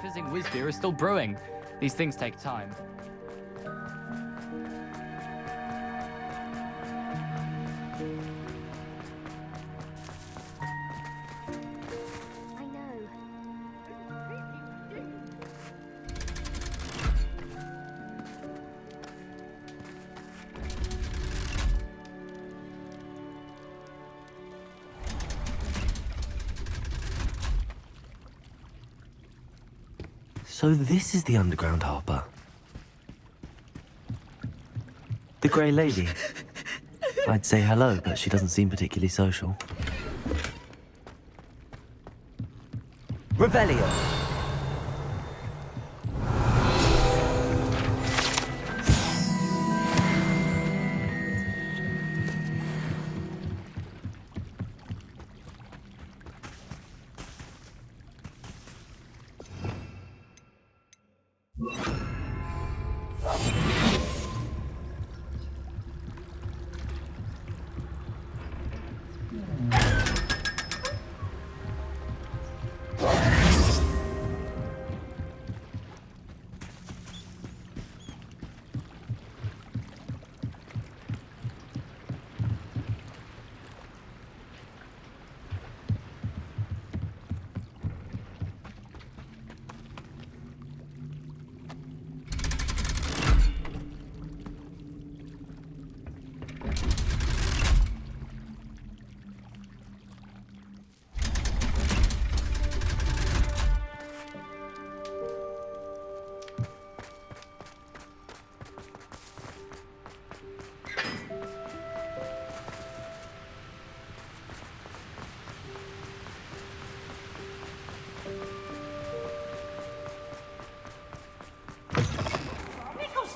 fizzing whiz beer is still brewing. These things take time. I know. So this is the underground harbour. The Grey Lady. I'd say hello, but she doesn't seem particularly social. Revelio!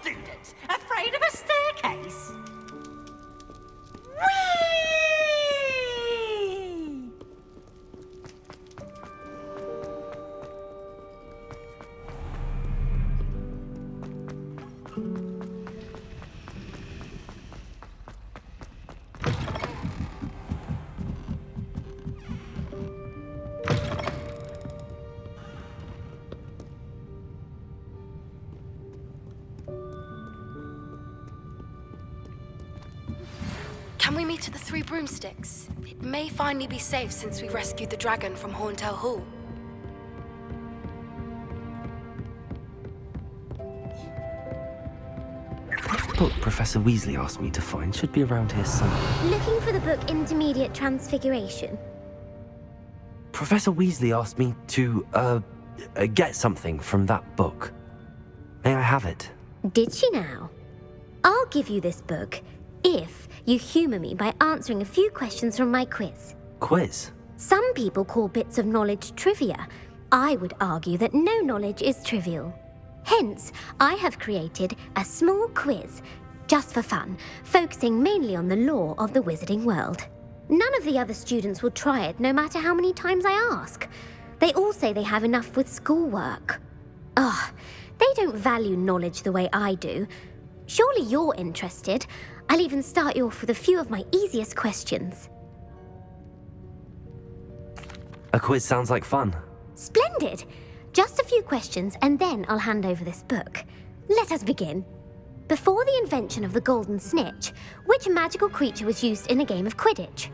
Students, afraid of a staircase? Whee! Can we meet at the Three Broomsticks? It may finally be safe since we rescued the dragon from Horntail Hall. The book Professor Weasley asked me to find should be around here somewhere. Looking for the book Intermediate Transfiguration. Professor Weasley asked me to, get something from that book. May I have it? Did she now? I'll give you this book if you humour me by answering a few questions from my quiz. Quiz? Some people call bits of knowledge trivia. I would argue that no knowledge is trivial. Hence, I have created a small quiz, just for fun, focusing mainly on the lore of the wizarding world. None of the other students will try it, no matter how many times I ask. They all say they have enough with schoolwork. Ugh, they don't value knowledge the way I do. Surely you're interested. I'll even start you off with a few of my easiest questions. A quiz sounds like fun. Splendid! Just a few questions and then I'll hand over this book. Let us begin. Before the invention of the golden snitch, which magical creature was used in a game of Quidditch?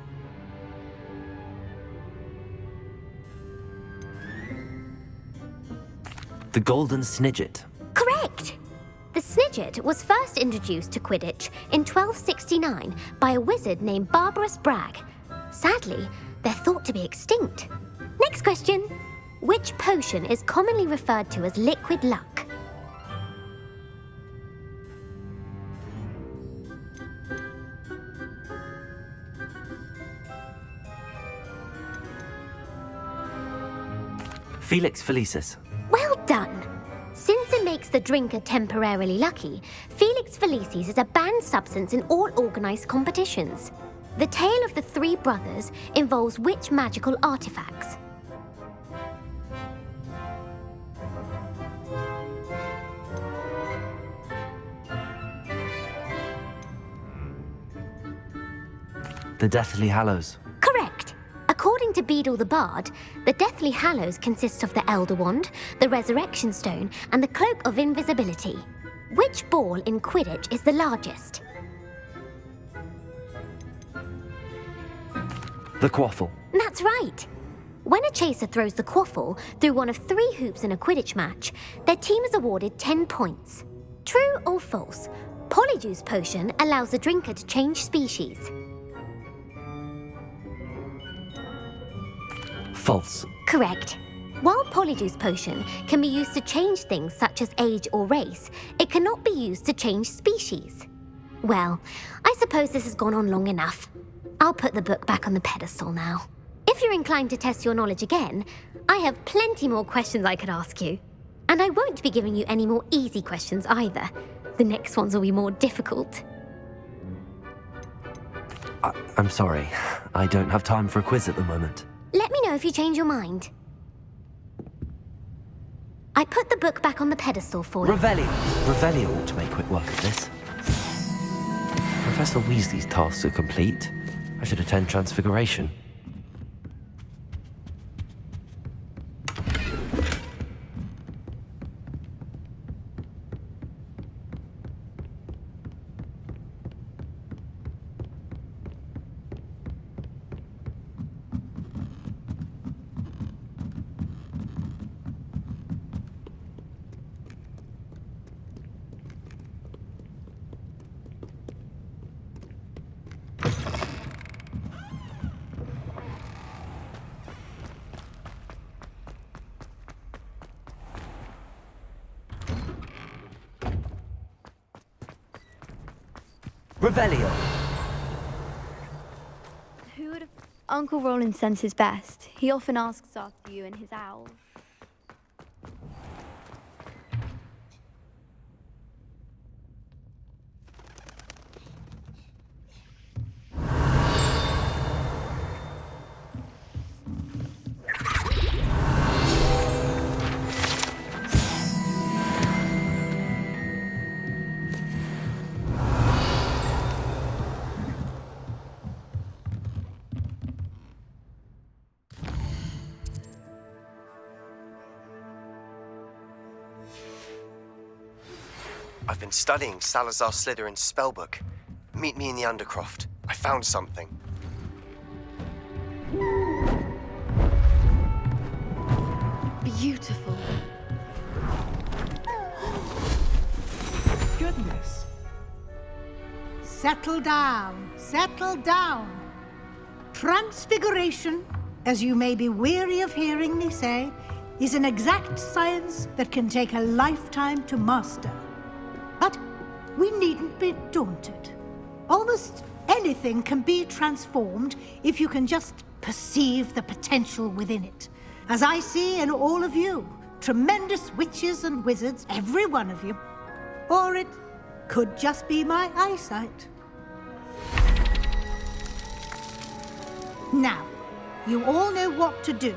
The Golden Snidget. Correct! The Snidget was first introduced to Quidditch in 1269 by a wizard named Barbarous Bragg. Sadly, they're thought to be extinct. Next question. Which potion is commonly referred to as liquid luck? Felix Felicis. Well done! Since it makes the drinker temporarily lucky, Felix Felicis is a banned substance in all organised competitions. The tale of the three brothers involves which magical artifacts? The Deathly Hallows. Correct. According According to Beadle the Bard, the Deathly Hallows consist of the Elder Wand, the Resurrection Stone, and the Cloak of Invisibility. Which ball in Quidditch is the largest? The quaffle. That's right. When a chaser throws the quaffle through one of 3 hoops in a Quidditch match, their team is awarded 10 points. True or false? Polyjuice Potion allows the drinker to change species. False. Correct. While Polyjuice Potion can be used to change things such as age or race, it cannot be used to change species. Well, I suppose this has gone on long enough. I'll put the book back on the pedestal now. If you're inclined to test your knowledge again, I have plenty more questions I could ask you. And I won't be giving you any more easy questions either. The next ones will be more difficult. I'm sorry. I don't have time for a quiz at the moment. Let me know if you change your mind. I put the book back on the pedestal for you. Revelio. Revelio ought to make quick work of this. Professor Weasley's tasks are complete. I should attend Transfiguration. Revelio. Who would have... Uncle Roland sends his best. He often asks after you and his owl. I've been studying Salazar Slytherin's spellbook. Meet me in the Undercroft. I found something. Beautiful. Goodness. Settle down. Settle down. Transfiguration, as you may be weary of hearing me say, is an exact science that can take a lifetime to master. But we needn't be daunted. Almost anything can be transformed if you can just perceive the potential within it. As I see in all of you, tremendous witches and wizards, every one of you. Or it could just be my eyesight. Now, you all know what to do.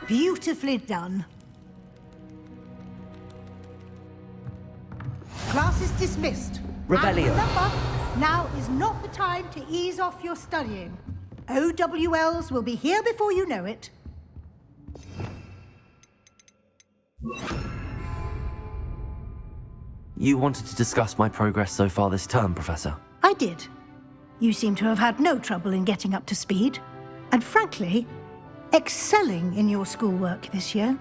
Beautifully done. Class is dismissed. Revelio. And remember, now is not the time to ease off your studying. OWLs will be here before you know it. You wanted to discuss my progress so far this term, Professor? I did. You seem to have had no trouble in getting up to speed. And frankly, excelling in your schoolwork this year.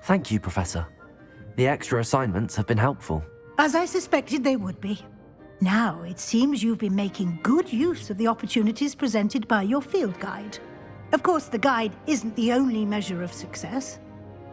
Thank you, Professor. The extra assignments have been helpful. As I suspected they would be. Now, it seems you've been making good use of the opportunities presented by your field guide. Of course, the guide isn't the only measure of success.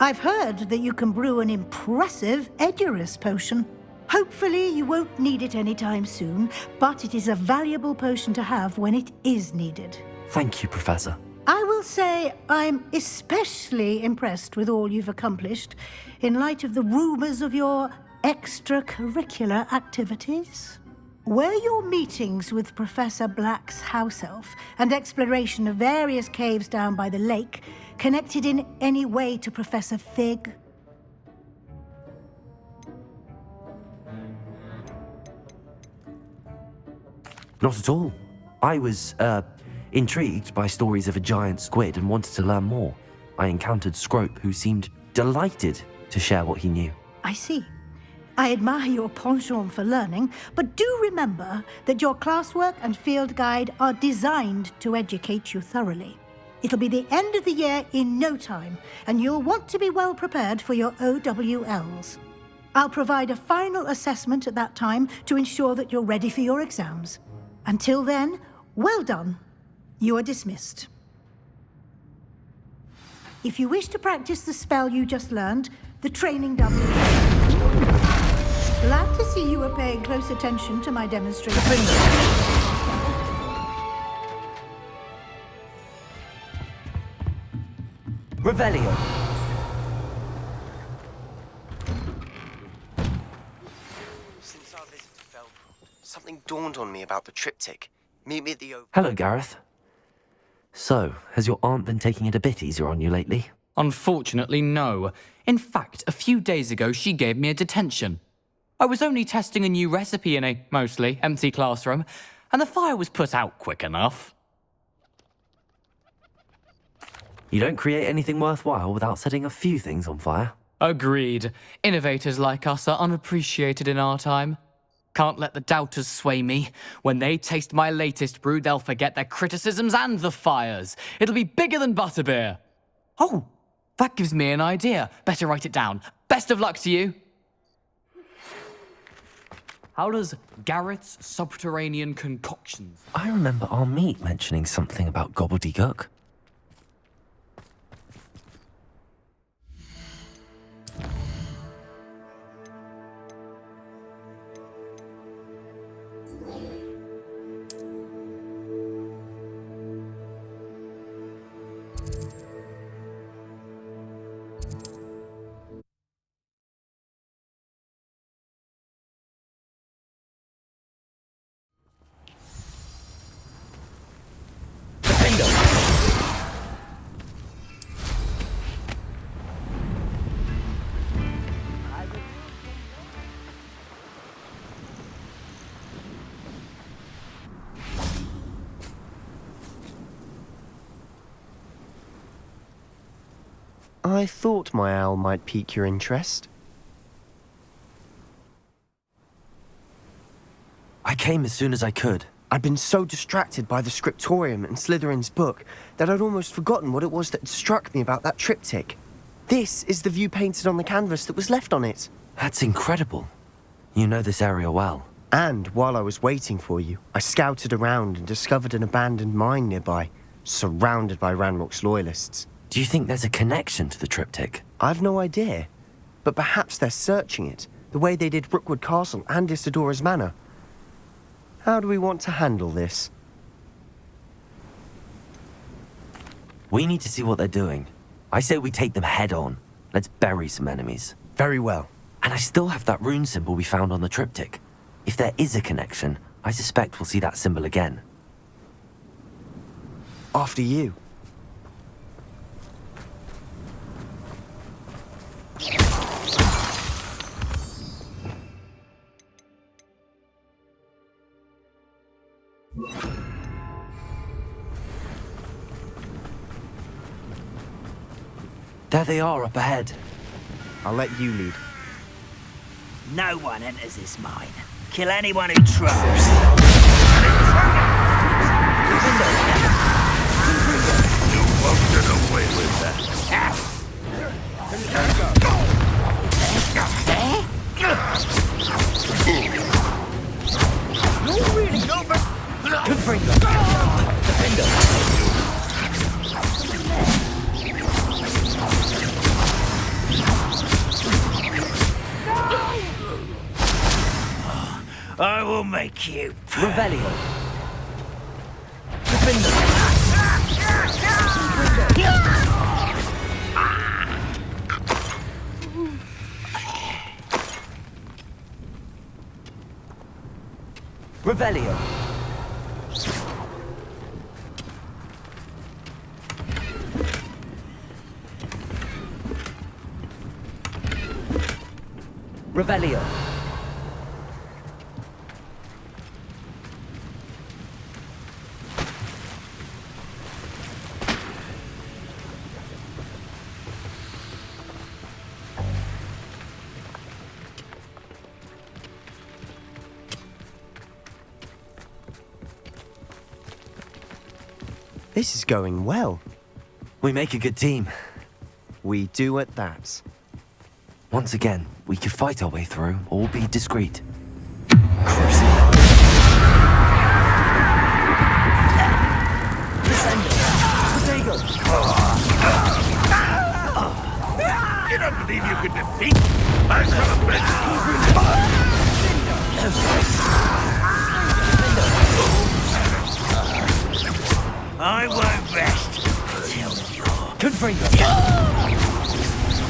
I've heard that you can brew an impressive Edurus potion. Hopefully, you won't need it anytime soon, but it is a valuable potion to have when it is needed. Thank you, Professor. I will say I'm especially impressed with all you've accomplished in light of the rumors of your extracurricular activities. Were your meetings with Professor Black's house elf and exploration of various caves down by the lake connected in any way to Professor Fig? Not at all. I was, intrigued by stories of a giant squid and wanted to learn more. I encountered Scrope, who seemed delighted to share what he knew. I see. I admire your penchant for learning, but do remember that your classwork and field guide are designed to educate you thoroughly. It'll be the end of the year in no time, and you'll want to be well prepared for your OWLs. I'll provide a final assessment at that time to ensure that you're ready for your exams. Until then, well done. You are dismissed. If you wish to practice the spell you just learned, the training W. Glad to see you are paying close attention to my demonstration. Revelio. Since our visit to Feldcroft, something dawned on me about the triptych. Meet me at the Hello, Gareth. So, has your aunt been taking it a bit easier on you lately? Unfortunately, no. In fact, a few days ago, she gave me a detention. I was only testing a new recipe in a mostly empty classroom, and the fire was put out quick enough. You don't create anything worthwhile without setting a few things on fire. Agreed. Innovators like us are unappreciated in our time. Can't let the doubters sway me. When they taste my latest brew, they'll forget their criticisms and the fires. It'll be bigger than butterbeer. Oh, that gives me an idea. Better write it down. Best of luck to you. How does Garrett's subterranean concoctions? I remember our meet mentioning something about gobbledygook. I thought my owl might pique your interest. I came as soon as I could. I'd been so distracted by the scriptorium and Slytherin's book that I'd almost forgotten what it was that struck me about that triptych. This is the view painted on the canvas that was left on it. That's incredible. You know this area well. And while I was waiting for you, I scouted around and discovered an abandoned mine nearby, surrounded by Ranrock's loyalists. Do you think there's a connection to the triptych? I've no idea, but perhaps they're searching it, the way they did Rookwood Castle and Isidora's Manor. How do we want to handle this? We need to see what they're doing. I say we take them head on. Let's bury some enemies. Very well. And I still have that rune symbol we found on the triptych. If there is a connection, I suspect we'll see that symbol again. After you. There they are up ahead. I'll let you lead. No one enters this mine. Kill anyone who tries. You won't get away with that. You really go back. I will make you pay. Revelio. Defender. Revelio. Revelio. This is going well. We make a good team. We do at that. Once again, we could fight our way through or be discreet. You don't believe you could defeat my I won't rest till you're... Confringo!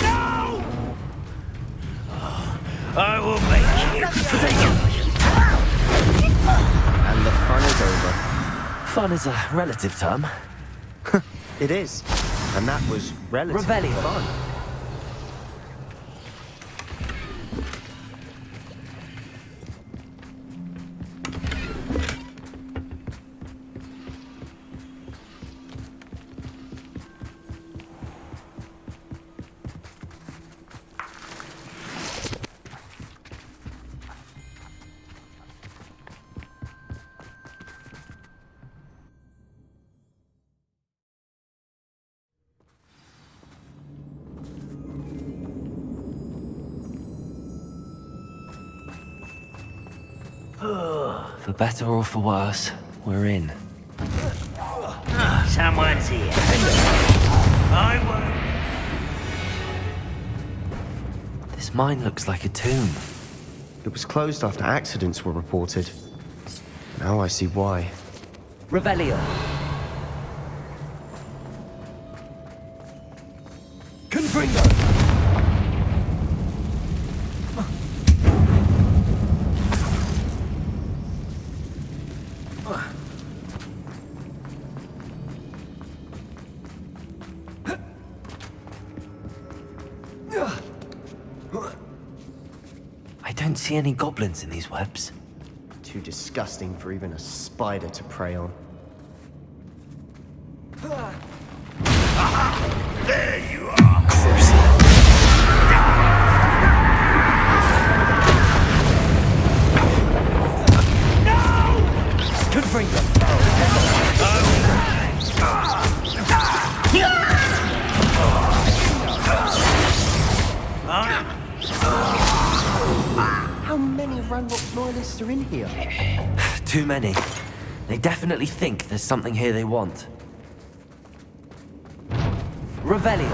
No! I will make you... And the fun is over. Fun is a relative term. It is. And that was relatively Revelio. fun. For better or for worse, we're in. Someone's here. I won't. This mine looks like a tomb. It was closed after accidents were reported. Now I see why. Revelio. Confringo. I don't see any goblins in these webs. Too disgusting for even a spider to prey on. There you are! Confringo. How many Ranrock loyalists are in here? Too many. They definitely think there's something here they want. Revelio.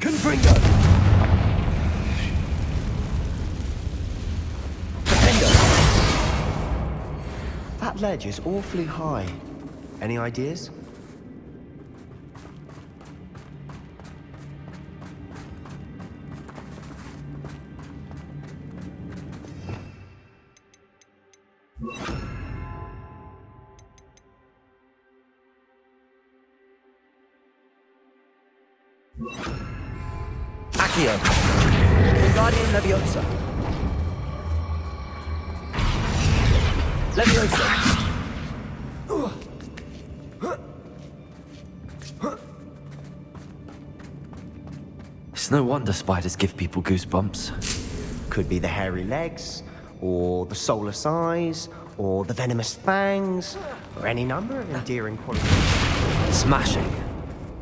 Confringo. That ledge is awfully high. Any ideas? Accio. Guardian Leviosa. Leviosa. It's no wonder spiders give people goosebumps. Could be the hairy legs, or the soulless eyes, or the venomous fangs, or any number of endearing qualities. Smashing.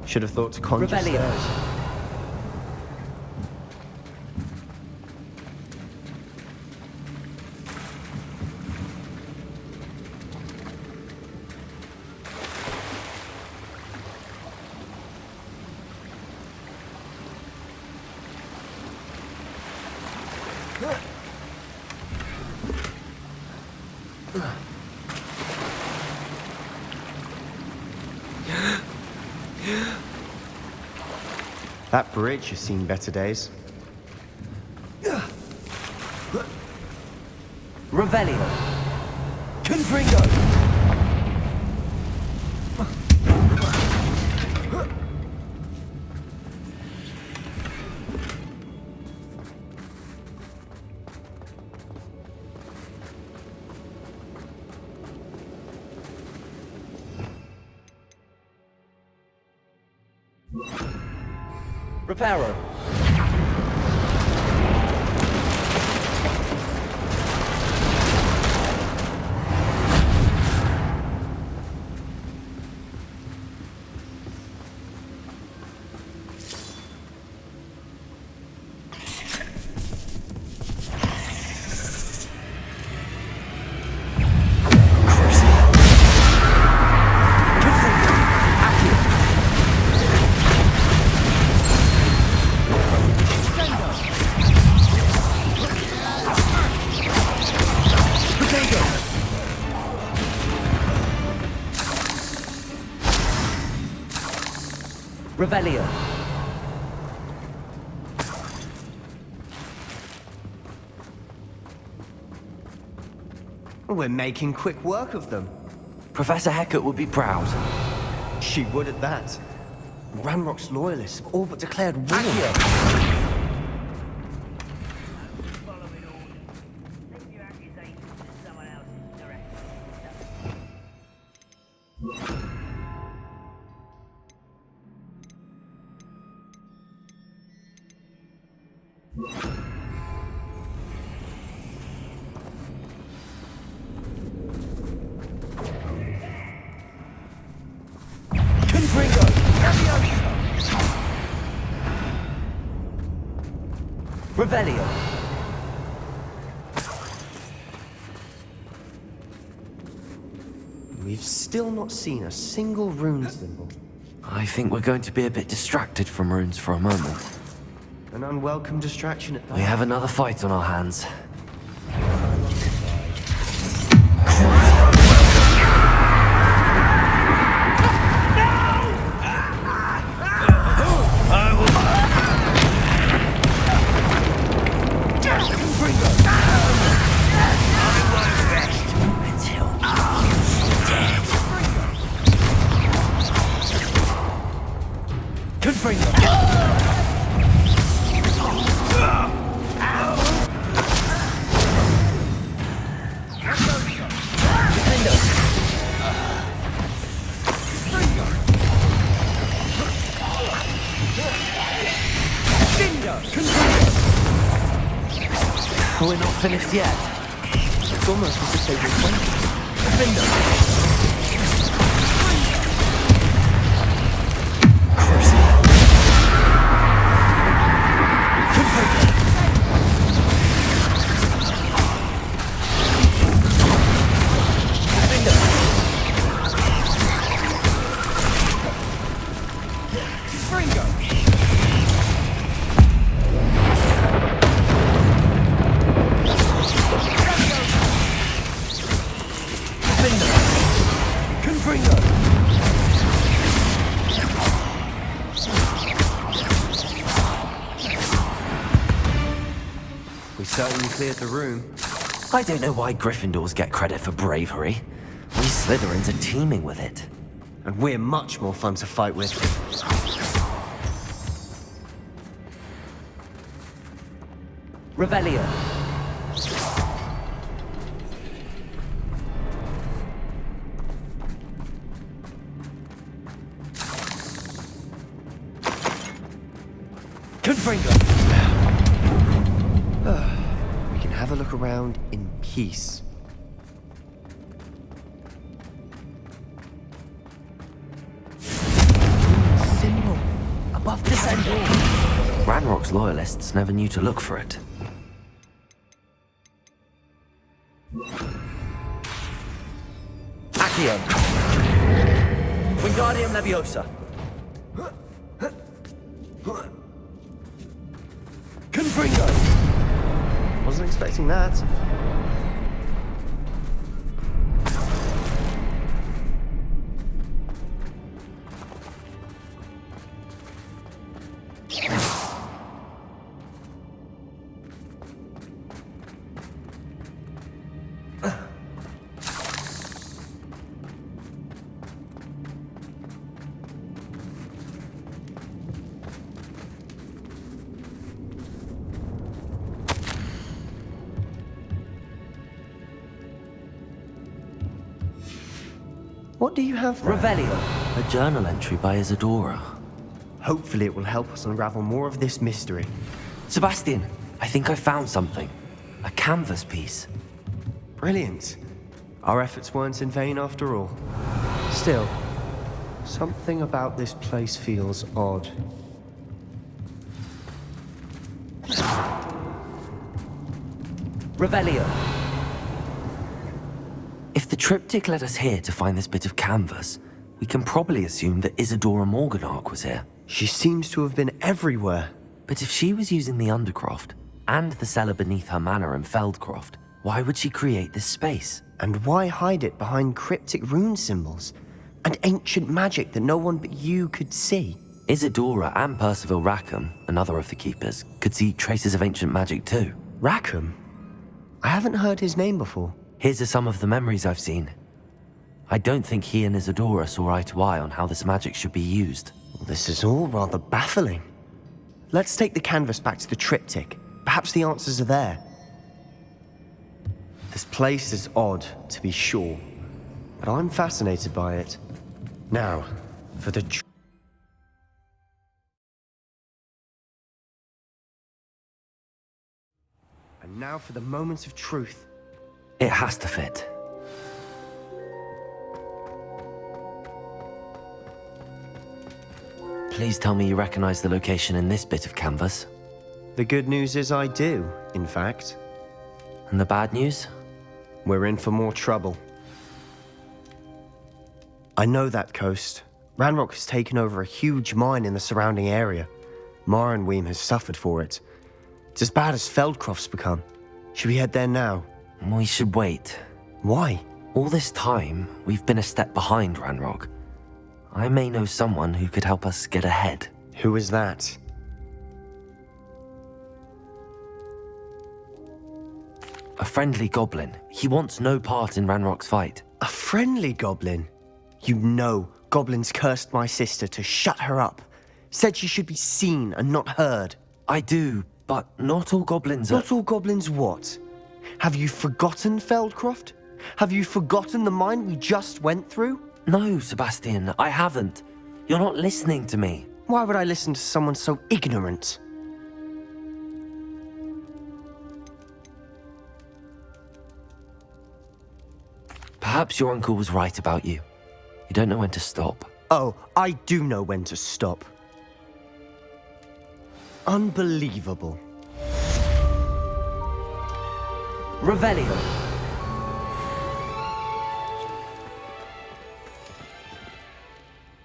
Should have thought to conjure Revelio. stairs. That bridge has seen better days. Revelio. Confringo. Reparo. Revelio. We're making quick work of them. Professor Hecat would be proud. She would at that. Ranrock's loyalists have all but declared war. Following orders. Take your accusations to someone else's direction. Confringo. Revelio. We've still not seen a single rune symbol. I think we're going to be a bit distracted from runes for a moment. An unwelcome distraction at that. We have another fight on our hands. We're not finished yet. It's almost as if they were waiting. We certainly cleared the room. I don't know why Gryffindors get credit for bravery. We Slytherins are teeming with it. And we're much more fun to fight with. Revelio. Confringo. We can have a look around in peace. Symbol above the door. Ranrock's loyalists never knew to look for it. Accio. Wingardium Leviosa. Confringo. Wasn't expecting that. What do you have there? Revelio. A journal entry by Isadora. Hopefully it will help us unravel more of this mystery. Sebastian, I think I found something. A canvas piece. Brilliant. Our efforts weren't in vain after all. Still, something about this place feels odd. Revelio. If the triptych led us here to find this bit of canvas, we can probably assume that Isadora Morganach was here. She seems to have been everywhere. But if she was using the Undercroft, and the cellar beneath her manor in Feldcroft, why would she create this space? And why hide it behind cryptic rune symbols? And ancient magic that no one but you could see? Isadora and Percival Rackham, another of the keepers, could see traces of ancient magic too. Rackham? I haven't heard his name before. Here's some of the memories I've seen. I don't think he and Isadora saw eye to eye on how this magic should be used. This is all rather baffling. Let's take the canvas back to the triptych. Perhaps the answers are there. This place is odd, to be sure, but I'm fascinated by it. Now, for the And now for the moment of truth. It has to fit. Please tell me you recognize the location in this bit of canvas. The good news is I do, in fact. And the bad news? We're in for more trouble. I know that coast. Ranrock has taken over a huge mine in the surrounding area. Marenweem has suffered for it. It's as bad as Feldcroft's become. Should we head there now? We should wait. Why? All this time, we've been a step behind Ranrock. I may know someone who could help us get ahead. Who is that? A friendly goblin. He wants no part in Ranrock's fight. A friendly goblin? You know, goblins cursed my sister to shut her up. Said she should be seen and not heard. I do, but not all goblins are... Not all goblins what? Have you forgotten Feldcroft? Have you forgotten the mine we just went through? No, Sebastian, I haven't. You're not listening to me. Why would I listen to someone so ignorant? Perhaps your uncle was right about you. You don't know when to stop. Oh, I do know when to stop. Unbelievable. Revelio.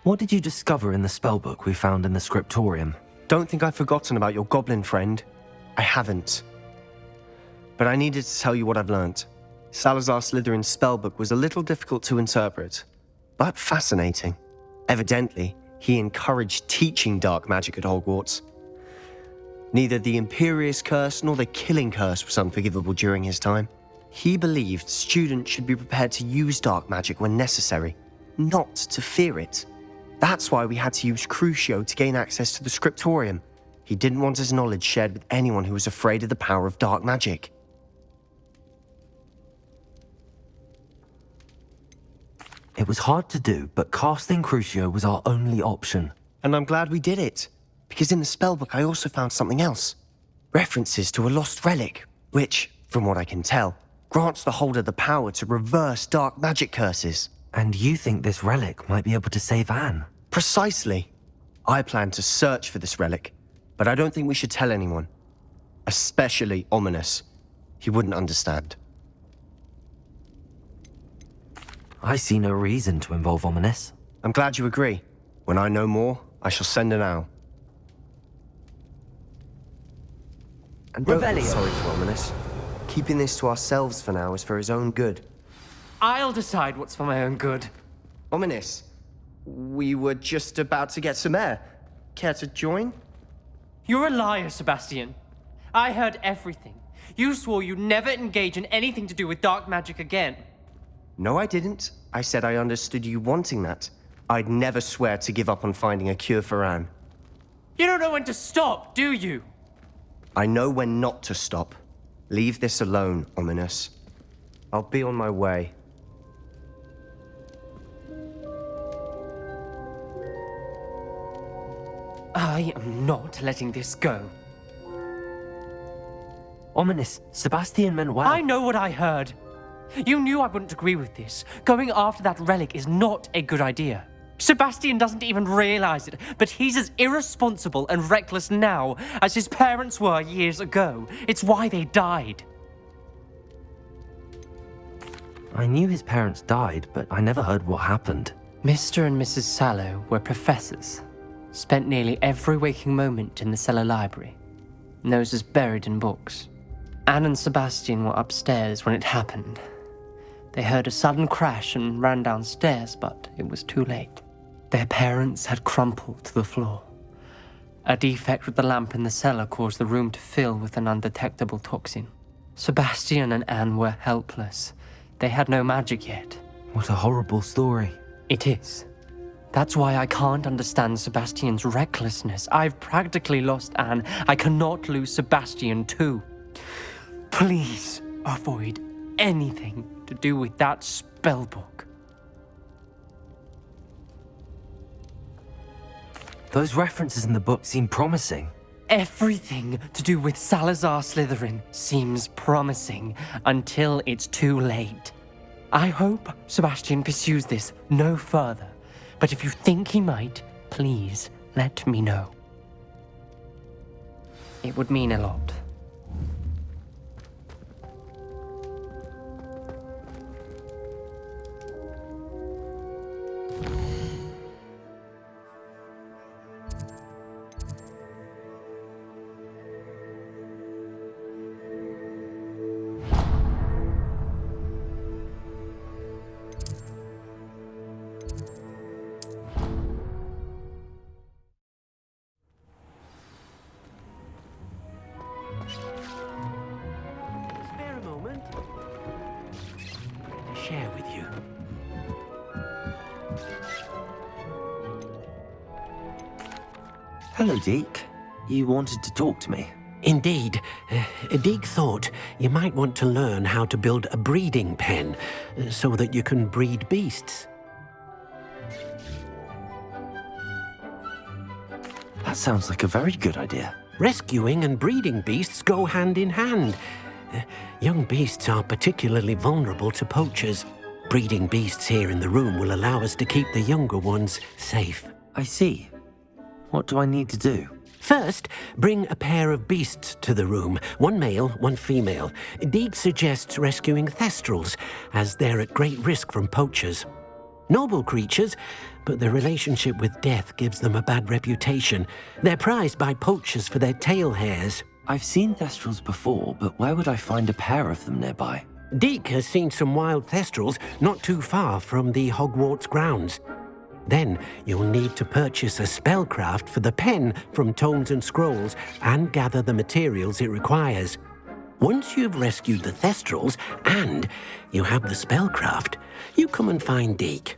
What did you discover in the spellbook we found in the scriptorium? Don't think I've forgotten about your goblin friend. I haven't. But I needed to tell you what I've learnt. Salazar Slytherin's spellbook was a little difficult to interpret, but fascinating. Evidently, he encouraged teaching dark magic at Hogwarts. Neither the Imperious Curse nor the Killing Curse was unforgivable during his time. He believed students should be prepared to use dark magic when necessary, not to fear it. That's why we had to use Crucio to gain access to the scriptorium. He didn't want his knowledge shared with anyone who was afraid of the power of dark magic. It was hard to do, but casting Crucio was our only option. And I'm glad we did it, because in the spellbook I also found something else. References to a lost relic, which, from what I can tell, grants the holder the power to reverse dark magic curses. And you think this relic might be able to save Anne? Precisely. I plan to search for this relic, but I don't think we should tell anyone. Especially Ominous. He wouldn't understand. I see no reason to involve Ominous. I'm glad you agree. When I know more, I shall send an owl. And don't feel sorry for Ominous. Keeping this to ourselves for now is for his own good. I'll decide what's for my own good. Ominous, we were just about to get some air. Care to join? You're a liar, Sebastian. I heard everything. You swore you'd never engage in anything to do with dark magic again. No, I didn't. I said I understood you wanting that. I'd never swear to give up on finding a cure for Anne. You don't know when to stop, do you? I know when not to stop. Leave this alone, Ominous. I'll be on my way. I am not letting this go. Ominous. Sebastian meant well. I know what I heard. You knew I wouldn't agree with this. Going after that relic is not a good idea. Sebastian doesn't even realize it, but he's as irresponsible and reckless now as his parents were years ago. It's why they died. I knew his parents died, but I never heard what happened. Mr. and Mrs. Sallow were professors. Spent nearly every waking moment in the cellar library. Noses buried in books. Anne and Sebastian were upstairs when it happened. They heard a sudden crash and ran downstairs, but it was too late. Their parents had crumpled to the floor. A defect with the lamp in the cellar caused the room to fill with an undetectable toxin. Sebastian and Anne were helpless. They had no magic yet. What a horrible story. It is. That's why I can't understand Sebastian's recklessness. I've practically lost Anne. I cannot lose Sebastian too. Please avoid anything to do with that spellbook. Those references in the book seem promising. Everything to do with Salazar Slytherin seems promising until it's too late. I hope Sebastian pursues this no further, but if you think he might, please let me know. It would mean a lot. Spare a moment. Share with you. Hello, Deke. You wanted to talk to me? Indeed. Deke thought you might want to learn how to build a breeding pen so that you can breed beasts. That sounds like a very good idea. Rescuing and breeding beasts go hand in hand. Young beasts are particularly vulnerable to poachers. Breeding beasts here in the room will allow us to keep the younger ones safe. I see. What do I need to do? First, bring a pair of beasts to the room. One male, one female. Deke suggests rescuing thestrals, as they're at great risk from poachers. Noble creatures, but their relationship with death gives them a bad reputation. They're prized by poachers for their tail hairs. I've seen thestrals before, but where would I find a pair of them nearby? Deke has seen some wild thestrals not too far from the Hogwarts grounds. Then you'll need to purchase a spellcraft for the pen from Tomes and Scrolls and gather the materials it requires. Once you've rescued the thestrals and you have the spellcraft, you come and find Deke.